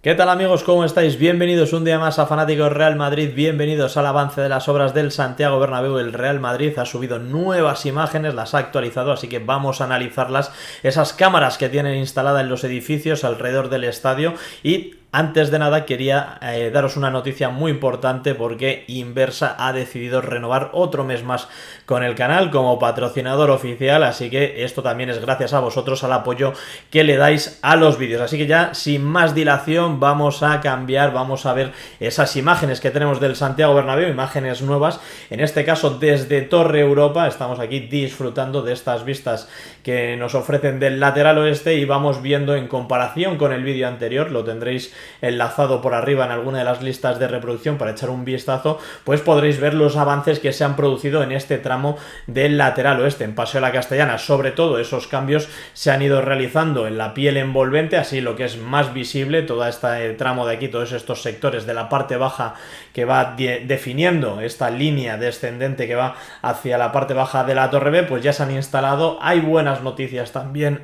¿Qué tal amigos? ¿Cómo estáis? Bienvenidos un día más a Fanáticos Real Madrid, bienvenidos al avance de las obras del Santiago Bernabéu. El Real Madrid ha subido nuevas imágenes, las ha actualizado, así que vamos a analizarlas, esas cámaras que tienen instaladas en los edificios alrededor del estadio. Y antes de nada quería daros una noticia muy importante porque Inversa ha decidido renovar otro mes más con el canal como patrocinador oficial, así que esto también es gracias a vosotros, al apoyo que le dais a los vídeos. Así que ya sin más dilación vamos a cambiar, vamos a ver esas imágenes que tenemos del Santiago Bernabéu, imágenes nuevas, en este caso desde Torre Europa. Estamos aquí disfrutando de estas vistas que nos ofrecen del lateral oeste y vamos viendo en comparación con el vídeo anterior, lo tendréis enlazado por arriba en alguna de las listas de reproducción para echar un vistazo, pues podréis ver los avances que se han producido en este tramo del lateral oeste, en Paseo de la Castellana. Sobre todo esos cambios se han ido realizando en la piel envolvente, así lo que es más visible, todo este tramo de aquí, todos estos sectores de la parte baja que va definiendo esta línea descendente que va hacia la parte baja de la Torre B, pues ya se han instalado. Hay buenas noticias también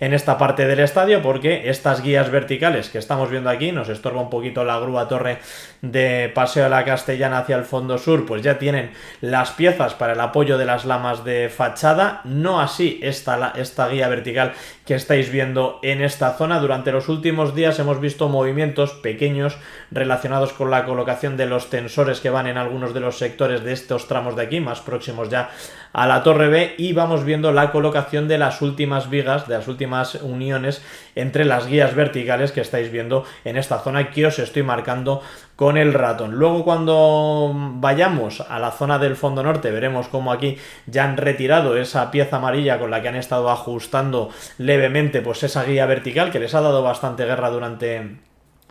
en esta parte del estadio, porque estas guías verticales que estamos viendo aquí, nos estorba un poquito la grúa torre de Paseo de la Castellana hacia el fondo sur, pues ya tienen las piezas para el apoyo de las lamas de fachada. No así esta guía vertical que estáis viendo en esta zona. Durante los últimos días hemos visto movimientos pequeños relacionados con la colocación de los tensores que van en algunos de los sectores de estos tramos de aquí, más próximos ya a la Torre B, y vamos viendo la colocación de las últimas vigas, de las últimas uniones entre las guías verticales que estáis viendo en esta zona que os estoy marcando con el ratón. Luego, cuando vayamos a la zona del fondo norte, veremos cómo aquí ya han retirado esa pieza amarilla con la que han estado ajustando levemente pues esa guía vertical que les ha dado bastante guerra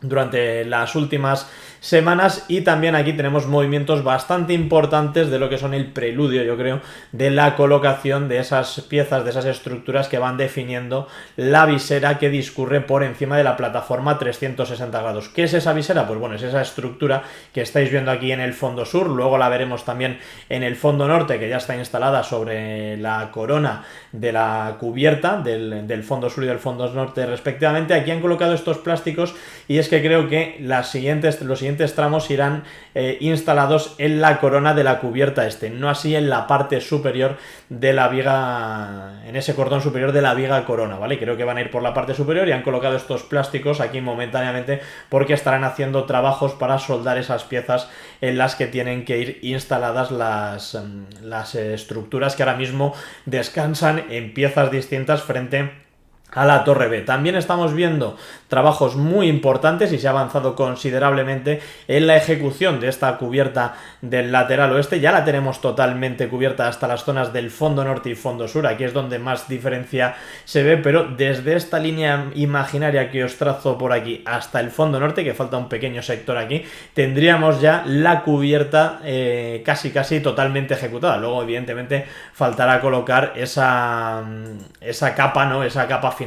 durante las últimas semanas. Y también aquí tenemos movimientos bastante importantes de lo que son el preludio, yo creo, de la colocación de esas piezas, de esas estructuras que van definiendo la visera que discurre por encima de la plataforma 360 grados. ¿Qué es esa visera? Pues bueno, es esa estructura que estáis viendo aquí en el fondo sur, luego la veremos también en el fondo norte, que ya está instalada sobre la corona de la cubierta del fondo sur y del fondo norte respectivamente. Aquí han colocado estos plásticos y es que creo que los siguientes tramos irán instalados en la corona de la cubierta este, no así en la parte superior de la viga, en ese cordón superior de la viga corona, ¿vale? Creo que van a ir por la parte superior y han colocado estos plásticos aquí momentáneamente porque estarán haciendo trabajos para soldar esas piezas en las que tienen que ir instaladas las estructuras que ahora mismo descansan en piezas distintas frente a la Torre B. También estamos viendo trabajos muy importantes y se ha avanzado considerablemente en la ejecución de esta cubierta del lateral oeste. Ya la tenemos totalmente cubierta hasta las zonas del fondo norte y fondo sur, aquí es donde más diferencia se ve, pero desde esta línea imaginaria que os trazo por aquí hasta el fondo norte, que falta un pequeño sector aquí, tendríamos ya la cubierta casi totalmente ejecutada. Luego evidentemente faltará colocar esa capa, ¿no? Esa capa final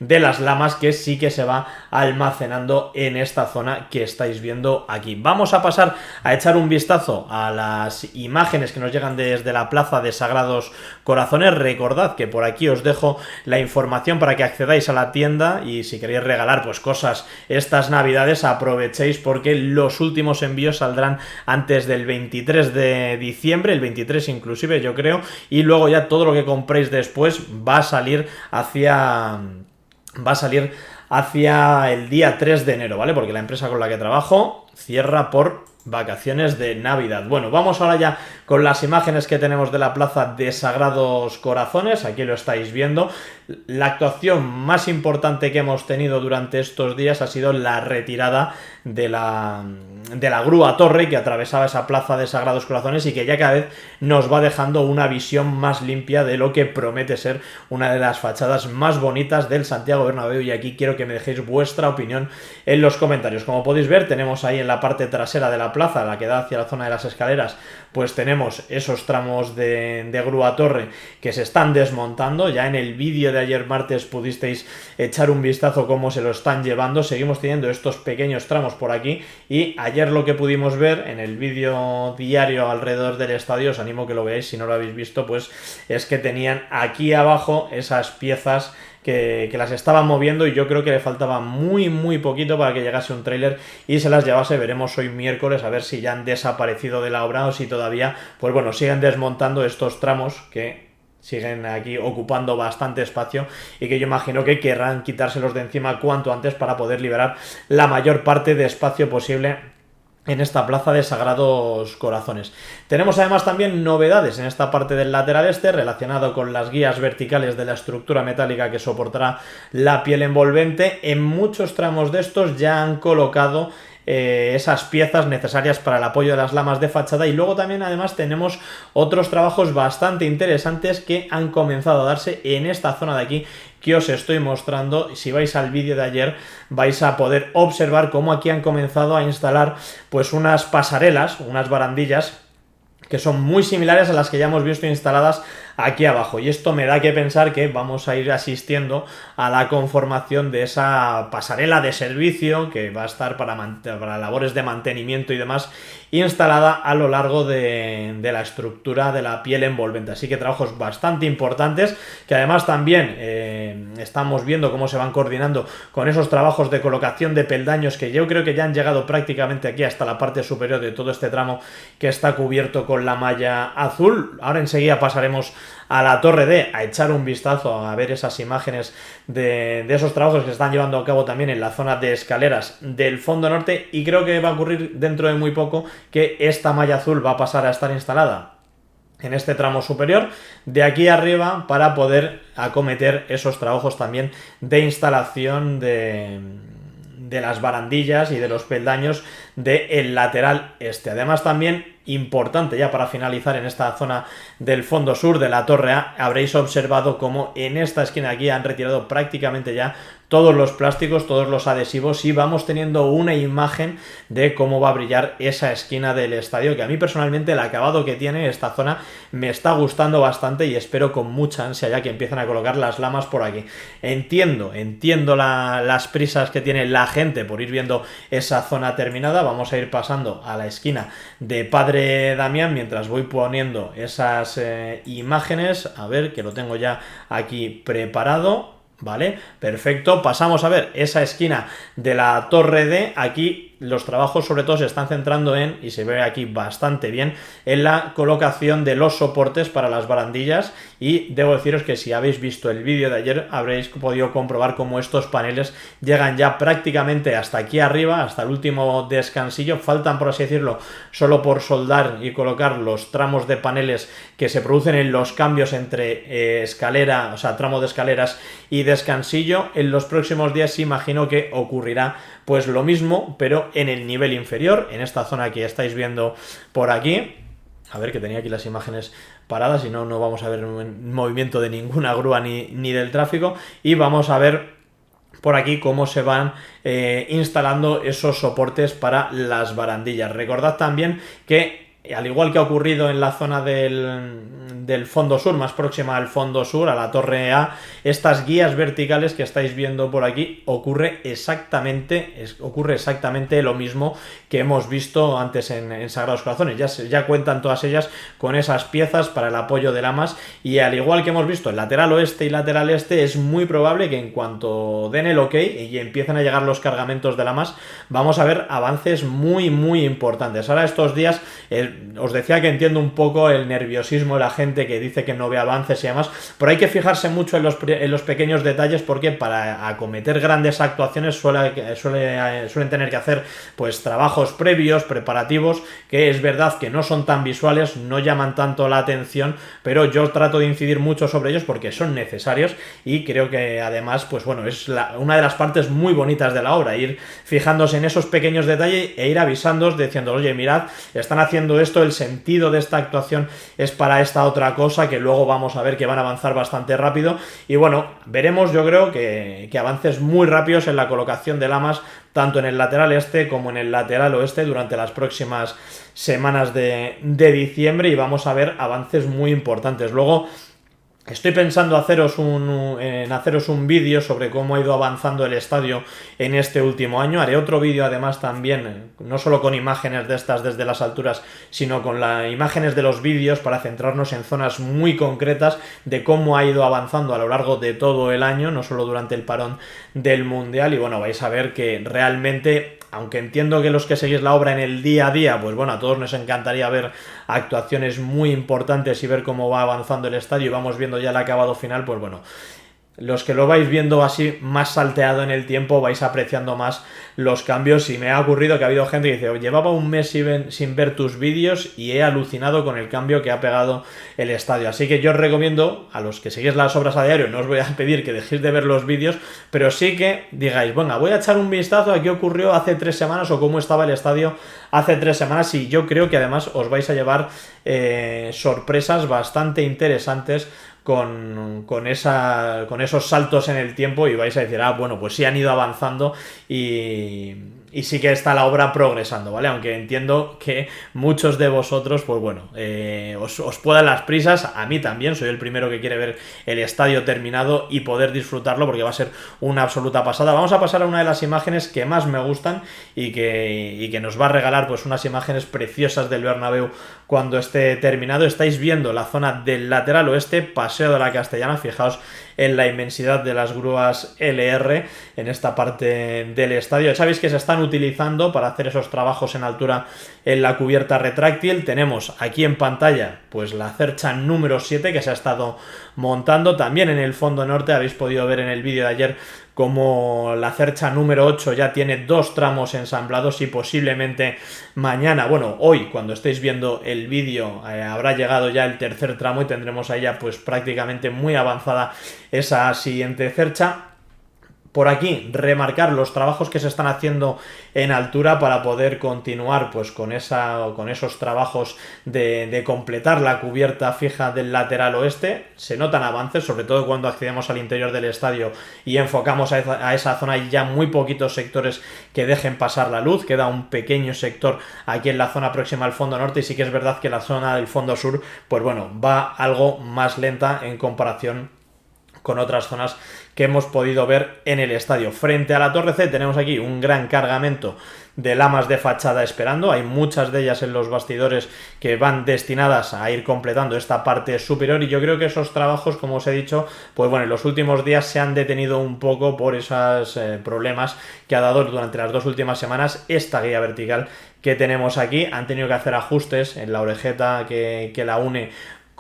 de las lamas que sí que se va almacenando en esta zona que estáis viendo aquí. Vamos a pasar a echar un vistazo a las imágenes que nos llegan desde la Plaza de Sagrados Corazones. Recordad que por aquí os dejo la información para que accedáis a la tienda y si queréis regalar pues cosas estas navidades, aprovechéis porque los últimos envíos saldrán antes del 23 de diciembre, el 23 inclusive yo creo, y luego ya todo lo que compréis después va a salir hacia el día 3 de enero, ¿vale? Porque la empresa con la que trabajo cierra por vacaciones de Navidad. Bueno, vamos ahora ya con las imágenes que tenemos de la Plaza de Sagrados Corazones. Aquí lo estáis viendo. La actuación más importante que hemos tenido durante estos días ha sido la retirada de la grúa torre que atravesaba esa Plaza de Sagrados Corazones y que ya cada vez nos va dejando una visión más limpia de lo que promete ser una de las fachadas más bonitas del Santiago Bernabéu. Y aquí quiero que me dejéis vuestra opinión en los comentarios. Como podéis ver, tenemos ahí en la parte trasera de la plaza, la que da hacia la zona de las escaleras, pues tenemos esos tramos de grúa torre que se están desmontando. Ya en el vídeo de ayer martes pudisteis echar un vistazo cómo se lo están llevando. Seguimos teniendo estos pequeños tramos por aquí y ayer lo que pudimos ver en el vídeo diario alrededor del estadio, os animo que lo veáis si no lo habéis visto, pues es que tenían aquí abajo esas piezas que las estaban moviendo y yo creo que le faltaba muy poquito para que llegase un tráiler y se las llevase. Veremos hoy miércoles a ver si ya han desaparecido de la obra o si todavía, pues bueno, siguen desmontando estos tramos que siguen aquí ocupando bastante espacio y que yo imagino que querrán quitárselos de encima cuanto antes para poder liberar la mayor parte de espacio posible en esta plaza de Sagrados Corazones. Tenemos además también novedades en esta parte del lateral este relacionado con las guías verticales de la estructura metálica que soportará la piel envolvente. En muchos tramos de estos ya han colocado esas piezas necesarias para el apoyo de las lamas de fachada y luego también además tenemos otros trabajos bastante interesantes que han comenzado a darse en esta zona de aquí que os estoy mostrando. Si vais al vídeo de ayer vais a poder observar cómo aquí han comenzado a instalar pues unas pasarelas, unas barandillas que son muy similares a las que ya hemos visto instaladas aquí abajo, y esto me da que pensar que vamos a ir asistiendo a la conformación de esa pasarela de servicio que va a estar para labores de mantenimiento y demás instalada a lo largo de la estructura de la piel envolvente. Así que trabajos bastante importantes que además también estamos viendo cómo se van coordinando con esos trabajos de colocación de peldaños que yo creo que ya han llegado prácticamente aquí hasta la parte superior de todo este tramo que está cubierto con la malla azul. Ahora enseguida pasaremos a la Torre D a echar un vistazo a ver esas imágenes de esos trabajos que se están llevando a cabo también en la zona de escaleras del fondo norte, y creo que va a ocurrir dentro de muy poco que esta malla azul va a pasar a estar instalada en este tramo superior de aquí arriba para poder acometer esos trabajos también de instalación de las barandillas y de los peldaños del lateral este. Además también importante ya para finalizar en esta zona del fondo sur de la Torre A, habréis observado cómo en esta esquina aquí han retirado prácticamente ya todos los plásticos, todos los adhesivos, y vamos teniendo una imagen de cómo va a brillar esa esquina del estadio, que a mí personalmente el acabado que tiene esta zona me está gustando bastante y espero con mucha ansia ya que empiezan a colocar las lamas por aquí. Entiendo las prisas que tiene la gente por ir viendo esa zona terminada. Vamos a ir pasando a la esquina de Padre Damián mientras voy poniendo esas imágenes. A ver, que lo tengo ya aquí preparado. Vale, perfecto. Pasamos a ver esa esquina de la Torre D. Aquí los trabajos sobre todo se están centrando en, y se ve aquí bastante bien, en la colocación de los soportes para las barandillas, y debo deciros que si habéis visto el vídeo de ayer habréis podido comprobar cómo estos paneles llegan ya prácticamente hasta aquí arriba, hasta el último descansillo. Faltan, por así decirlo, solo por soldar y colocar los tramos de paneles que se producen en los cambios entre escalera, o sea, tramo de escaleras y descansillo. En los próximos días imagino que ocurrirá pues lo mismo, pero en el nivel inferior, en esta zona que estáis viendo por aquí. A ver, que tenía aquí las imágenes paradas y no vamos a ver un movimiento de ninguna grúa ni del tráfico, y vamos a ver por aquí cómo se van instalando esos soportes para las barandillas. Recordad también que, al igual que ha ocurrido en la zona del fondo sur, más próxima al fondo sur, a la Torre A, estas guías verticales que estáis viendo por aquí, ocurre exactamente lo mismo que hemos visto antes en Sagrados Corazones. Ya cuentan todas ellas con esas piezas para el apoyo de lamas, y al igual que hemos visto el lateral oeste y lateral este, es muy probable que en cuanto den el ok y empiecen a llegar los cargamentos de lamas, vamos a ver avances muy importantes. Ahora estos días os decía que entiendo un poco el nerviosismo de la gente que dice que no ve avances y demás, pero hay que fijarse mucho en los pequeños detalles, porque para acometer grandes actuaciones suelen tener que hacer pues trabajos previos, preparativos, que es verdad que no son tan visuales, no llaman tanto la atención, pero yo trato de incidir mucho sobre ellos porque son necesarios, y creo que además pues bueno, es una de las partes muy bonitas de la obra, ir fijándose en esos pequeños detalles e ir avisándoos diciendo, oye, mirad, están haciendo esto, el sentido de esta actuación es para esta otra cosa, que luego vamos a ver que van a avanzar bastante rápido. Y bueno, veremos, yo creo que avances muy rápidos en la colocación de lamas, tanto en el lateral este como en el lateral oeste, durante las próximas semanas de diciembre, y vamos a ver avances muy importantes. Luego, Estoy pensando en haceros un vídeo sobre cómo ha ido avanzando el estadio en este último año. Haré otro vídeo además también, no solo con imágenes de estas desde las alturas, sino con las imágenes de los vídeos para centrarnos en zonas muy concretas de cómo ha ido avanzando a lo largo de todo el año, no solo durante el parón del Mundial. Y bueno, vais a ver que realmente, aunque entiendo que los que seguís la obra en el día a día, pues bueno, a todos nos encantaría ver actuaciones muy importantes y ver cómo va avanzando el estadio y vamos viendo ya el acabado final, pues bueno, los que lo vais viendo así más salteado en el tiempo vais apreciando más los cambios. Y me ha ocurrido que ha habido gente que dice, llevaba un mes sin ver tus vídeos y he alucinado con el cambio que ha pegado el estadio. Así que yo os recomiendo, a los que seguís las obras a diario, no os voy a pedir que dejéis de ver los vídeos, pero sí que digáis, venga, voy a echar un vistazo a qué ocurrió hace 3 semanas o cómo estaba el estadio hace 3 semanas. Y yo creo que además os vais a llevar sorpresas bastante interesantes con esos saltos en el tiempo y vais a decir, bueno, pues sí han ido avanzando y sí que está la obra progresando, ¿vale? Aunque entiendo que muchos de vosotros, pues bueno, os puedan las prisas, a mí también, soy el primero que quiere ver el estadio terminado y poder disfrutarlo porque va a ser una absoluta pasada. Vamos a pasar a una de las imágenes que más me gustan y que nos va a regalar pues unas imágenes preciosas del Bernabéu cuando esté terminado. Estáis viendo la zona del lateral oeste, Paseo de la Castellana, fijaos en la inmensidad de las grúas LR en esta parte del estadio. Ya sabéis que se están utilizando para hacer esos trabajos en altura en la cubierta retráctil. Tenemos aquí en pantalla pues la cercha número 7 que se ha estado montando. También en el fondo norte habéis podido ver en el vídeo de ayer como la cercha número 8 ya tiene 2 tramos ensamblados y posiblemente mañana, bueno, hoy cuando estéis viendo el vídeo habrá llegado ya el tercer tramo y tendremos ahí ya pues prácticamente muy avanzada esa siguiente cercha. Por aquí, remarcar los trabajos que se están haciendo en altura para poder continuar pues con esos trabajos de completar la cubierta fija del lateral oeste. Se notan avances, sobre todo cuando accedemos al interior del estadio y enfocamos a esa zona. Hay ya muy poquitos sectores que dejen pasar la luz, queda un pequeño sector aquí en la zona próxima al fondo norte y sí que es verdad que la zona del fondo sur, pues bueno, va algo más lenta en comparación con otras zonas que hemos podido ver en el estadio. Frente a la Torre C tenemos aquí un gran cargamento de lamas de fachada esperando. Hay muchas de ellas en los bastidores que van destinadas a ir completando esta parte superior y yo creo que esos trabajos, como os he dicho, pues bueno, en los últimos días se han detenido un poco por esos problemas que ha dado durante las 2 últimas semanas esta guía vertical que tenemos aquí. Han tenido que hacer ajustes en la orejeta que la une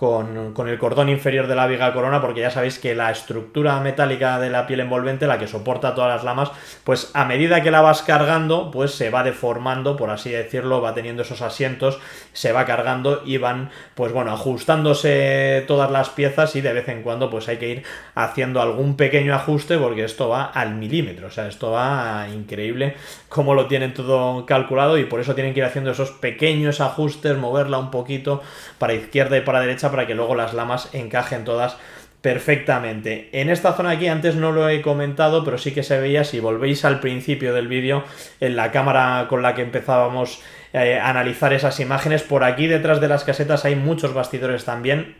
con el cordón inferior de la viga corona, porque ya sabéis que la estructura metálica de la piel envolvente, la que soporta todas las lamas, pues a medida que la vas cargando, pues se va deformando, por así decirlo, va teniendo esos asientos, se va cargando y van, pues bueno, ajustándose todas las piezas y de vez en cuando pues hay que ir haciendo algún pequeño ajuste porque esto va al milímetro, o sea, esto va increíble cómo lo tienen todo calculado y por eso tienen que ir haciendo esos pequeños ajustes, moverla un poquito para izquierda y para derecha para que luego las lamas encajen todas perfectamente. En esta zona aquí antes no lo he comentado, pero sí que se veía, si volvéis al principio del vídeo, en la cámara con la que empezábamos a analizar esas imágenes, por aquí detrás de las casetas hay muchos bastidores también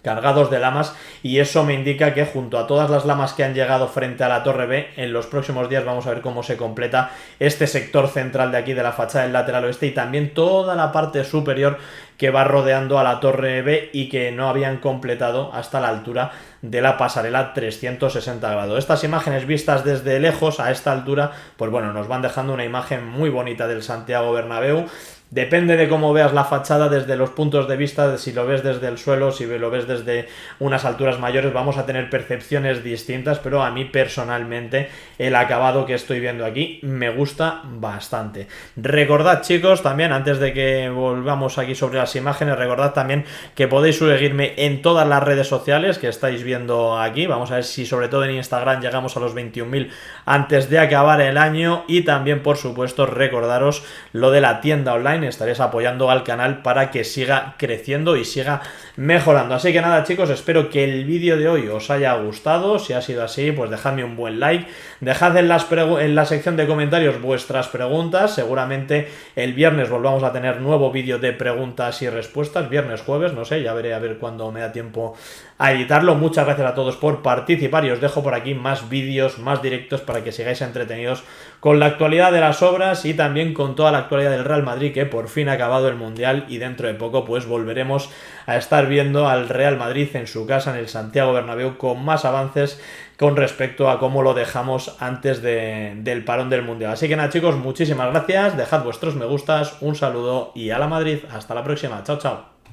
cargados de lamas y eso me indica que junto a todas las lamas que han llegado frente a la Torre B, en los próximos días vamos a ver cómo se completa este sector central de aquí de la fachada del lateral oeste y también toda la parte superior que va rodeando a la Torre B y que no habían completado hasta la altura de la pasarela 360 grados. Estas imágenes vistas desde lejos a esta altura, pues bueno, nos van dejando una imagen muy bonita del Santiago Bernabéu. Depende de cómo veas la fachada desde los puntos de vista, si lo ves desde el suelo, si lo ves desde unas alturas mayores, vamos a tener percepciones distintas, pero a mí personalmente el acabado que estoy viendo aquí me gusta bastante. Recordad, chicos, también antes de que volvamos aquí sobre las imágenes, recordad también que podéis seguirme en todas las redes sociales que estáis viendo aquí. Vamos a ver si sobre todo en Instagram llegamos a los 21.000 antes de acabar el año. Y también, por supuesto, recordaros lo de la tienda online. Estaréis apoyando al canal para que siga creciendo y siga mejorando. Así que nada, chicos, espero que el vídeo de hoy os haya gustado. Si ha sido así, pues dejadme un buen like. Dejad en la sección de comentarios vuestras preguntas. Seguramente el viernes volvamos a tener nuevo vídeo de preguntas y respuestas. Viernes, jueves, no sé, ya veré a ver cuándo me da tiempo a editarlo. Muchas gracias a todos por participar y os dejo por aquí más vídeos, más directos para que sigáis entretenidos con la actualidad de las obras y también con toda la actualidad del Real Madrid, que por fin ha acabado el Mundial y dentro de poco pues volveremos a estar viendo al Real Madrid en su casa, en el Santiago Bernabéu, con más avances con respecto a cómo lo dejamos antes del parón del Mundial. Así que nada, chicos, muchísimas gracias, dejad vuestros me gustas, un saludo y a la Madrid, hasta la próxima, chao chao.